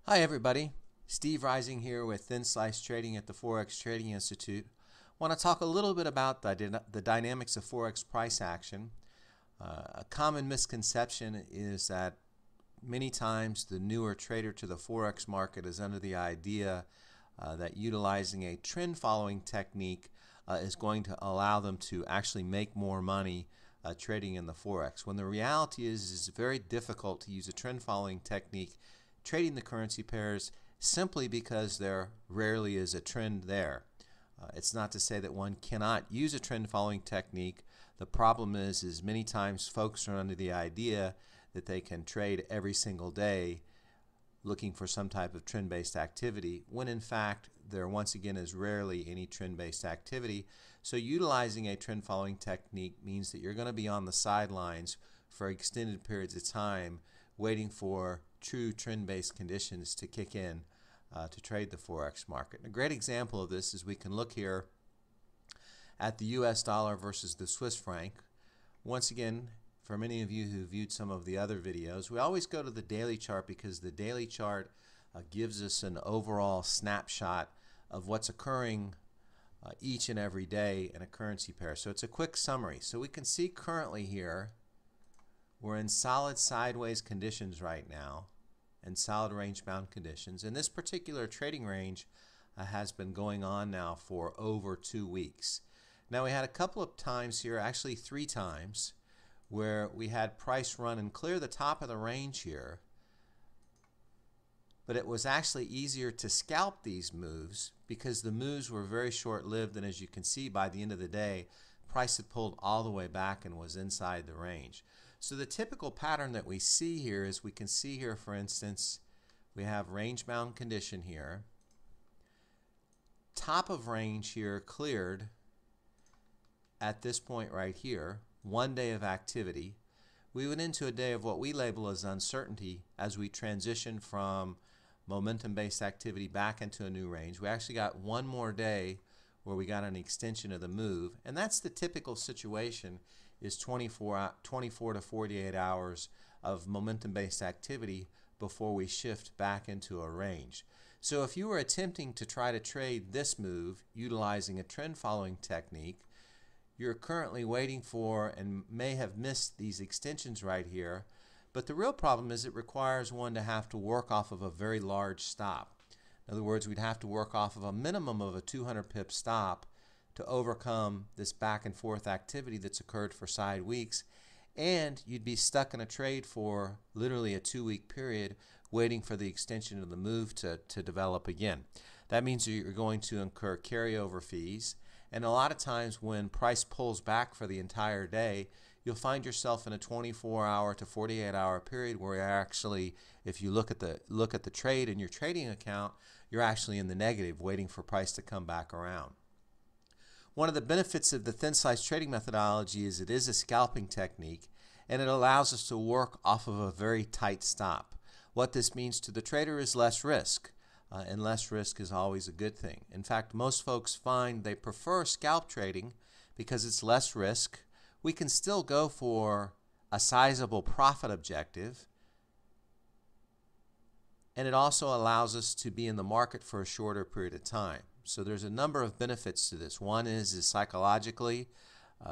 Hi everybody, Steve Rising here with Thin Slice Trading at the Forex Trading Institute. I want to talk a little bit about the dynamics of Forex price action. A common misconception is that many times the newer trader to the Forex market is under the idea that utilizing a trend following technique is going to allow them to actually make more money trading in the Forex, when the reality is it's very difficult to use a trend following technique trading the currency pairs simply because there rarely is a trend there. It's not to say that one cannot use a trend following technique. The problem is many times folks are under the idea that they can trade every single day looking for some type of trend-based activity, when in fact there once again is rarely any trend-based activity. So utilizing a trend following technique means that you're going to be on the sidelines for extended periods of time waiting for true trend-based conditions to kick in to trade the Forex market. A great example of this is we can look here at the US dollar versus the Swiss franc. Once again, for many of you who viewed some of the other videos, we always go to the daily chart because the daily chart gives us an overall snapshot of what's occurring each and every day in a currency pair. So it's a quick summary. So we can see currently here we're in solid sideways conditions right now and solid range bound conditions, and this particular trading range has been going on now for over 2 weeks. Now we had a couple of times here, actually 3 times, where we had price run and clear the top of the range here, but it was actually easier to scalp these moves because the moves were very short-lived, and as you can see, by the end of the day price had pulled all the way back and was inside the range. So the typical pattern that we see here is, we can see here, for instance, we have range bound condition here, top of range here cleared at this point right here, 1 day of activity. We went into a day of what we label as uncertainty as we transition from momentum-based activity back into a new range. We actually got one more day where we got an extension of the move, and that's the typical situation, is 24 to 48 hours of momentum-based activity before we shift back into a range. So if you were attempting to try to trade this move utilizing a trend following technique, you're currently waiting for and may have missed these extensions right here, but the real problem is it requires one to have to work off of a very large stop. In other words, we'd have to work off of a minimum of a 200 pip stop to overcome this back and forth activity that's occurred for side weeks, and you'd be stuck in a trade for literally a 2-week period waiting for the extension of the move to develop again. That means you're going to incur carryover fees, and a lot of times when price pulls back for the entire day, you'll find yourself in a 24-hour to 48-hour period where you're actually, if you look at the trade in your trading account, you're actually in the negative waiting for price to come back around. One of the benefits of the thin slice trading methodology is it is a scalping technique, and it allows us to work off of a very tight stop. What this means to the trader is less risk, and less risk is always a good thing. In fact, most folks find they prefer scalp trading because it's less risk. We can still go for a sizable profit objective, and it also allows us to be in the market for a shorter period of time. So there's a number of benefits to this. One is psychologically,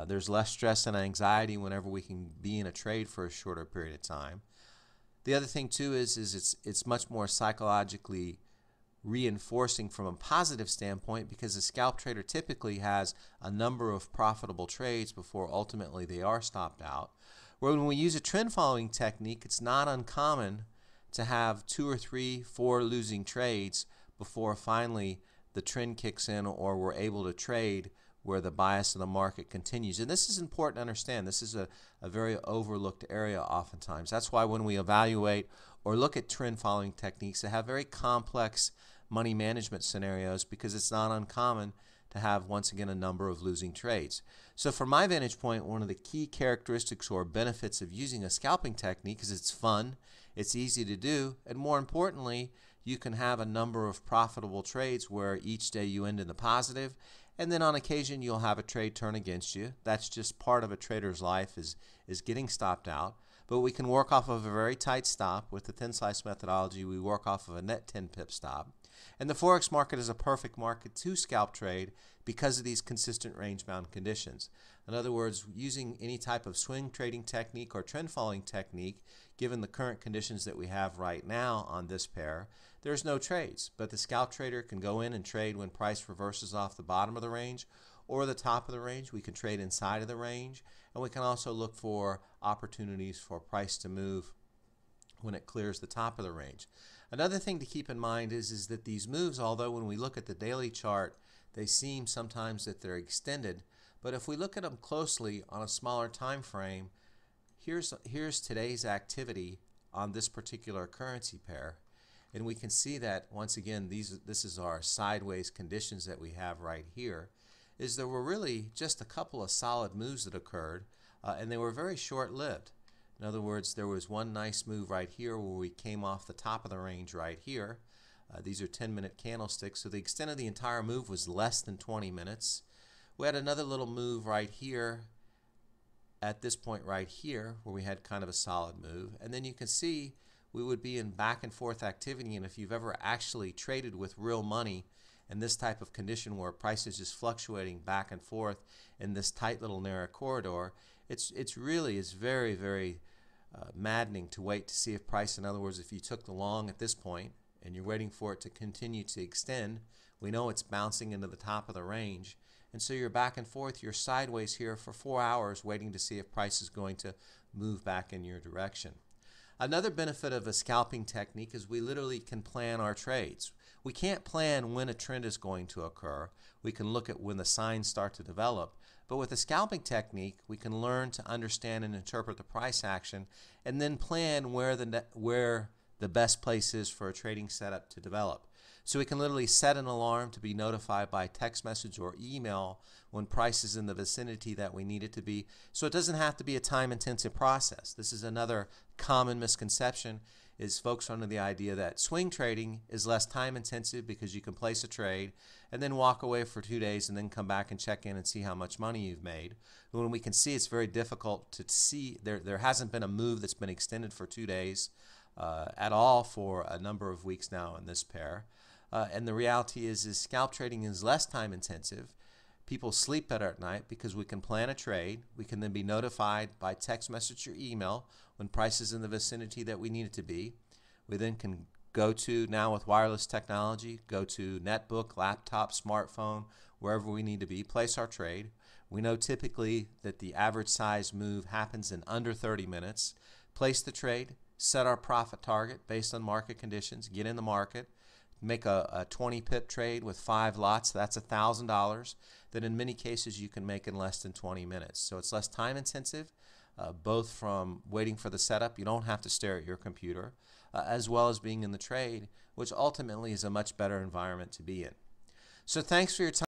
there's less stress and anxiety whenever we can be in a trade for a shorter period of time. The other thing too is it's much more psychologically reinforcing from a positive standpoint, because a scalp trader typically has a number of profitable trades before ultimately they are stopped out. Where when we use a trend following technique, it's not uncommon to have 2 or 3, 4 losing trades before finally the trend kicks in, or we're able to trade where the bias of the market continues. And this is important to understand. This is a very overlooked area oftentimes. That's why when we evaluate or look at trend following techniques, they have very complex money management scenarios, because it's not uncommon to have, once again, a number of losing trades. So from my vantage point, one of the key characteristics or benefits of using a scalping technique is it's fun, it's easy to do, and more importantly, you can have a number of profitable trades where each day you end in the positive, and then on occasion you'll have a trade turn against you. That's just part of a trader's life, is getting stopped out. but we can work off of a very tight stop. With the thin slice methodology, we work off of a net 10 pip stop. And the Forex market is a perfect market to scalp trade because of these consistent range-bound conditions. In other words, using any type of swing trading technique or trend following technique, given the current conditions that we have right now on this pair, there's no trades. But the scalp trader can go in and trade when price reverses off the bottom of the range or the top of the range. We can trade inside of the range, and we can also look for opportunities for price to move when it clears the top of the range. Another thing to keep in mind is that these moves, although when we look at the daily chart, they seem sometimes that they're extended, but if we look at them closely on a smaller time frame, here's today's activity on this particular currency pair, and we can see that once again this is our sideways conditions that we have right here, is there were really just a couple of solid moves that occurred, and they were very short-lived. In other words, there was one nice move right here where we came off the top of the range right here. These are 10-minute candlesticks, so the extent of the entire move was less than 20 minutes. We had another little move right here at this point right here where we had kind of a solid move. And then you can see we would be in back and forth activity, and if you've ever actually traded with real money in this type of condition where price is just fluctuating back and forth in this tight little narrow corridor, it's really very, very maddening to wait to see if price, in other words, if you took the long at this point and you're waiting for it to continue to extend, we know it's bouncing into the top of the range, and so you're back and forth, you're sideways here for 4 hours waiting to see if price is going to move back in your direction. Another benefit of a scalping technique is we literally can plan our trades. We can't plan when a trend is going to occur. We can look at when the signs start to develop. But with a scalping technique, we can learn to understand and interpret the price action and then plan where the best place is for a trading setup to develop. So we can literally set an alarm to be notified by text message or email when price is in the vicinity that we need it to be. So it doesn't have to be a time-intensive process. This is another common misconception, is folks are under the idea that swing trading is less time-intensive because you can place a trade and then walk away for 2 days and then come back and check in and see how much money you've made. When we can see, it's very difficult to see. There hasn't been a move that's been extended for 2 days at all for a number of weeks now in this pair. And the reality is scalp trading is less time intensive. People sleep better at night because we can plan a trade. We can then be notified by text message or email when price is in the vicinity that we need it to be. We then can go to, now with wireless technology, go to netbook, laptop, smartphone, wherever we need to be, place our trade. We know typically that the average size move happens in under 30 minutes. Place the trade, set our profit target based on market conditions, get in the market, make a 20 pip trade with 5 lots, that's $1,000, that in many cases you can make in less than 20 minutes. So it's less time intensive, both from waiting for the setup, you don't have to stare at your computer, as well as being in the trade, which ultimately is a much better environment to be in. So thanks for your time.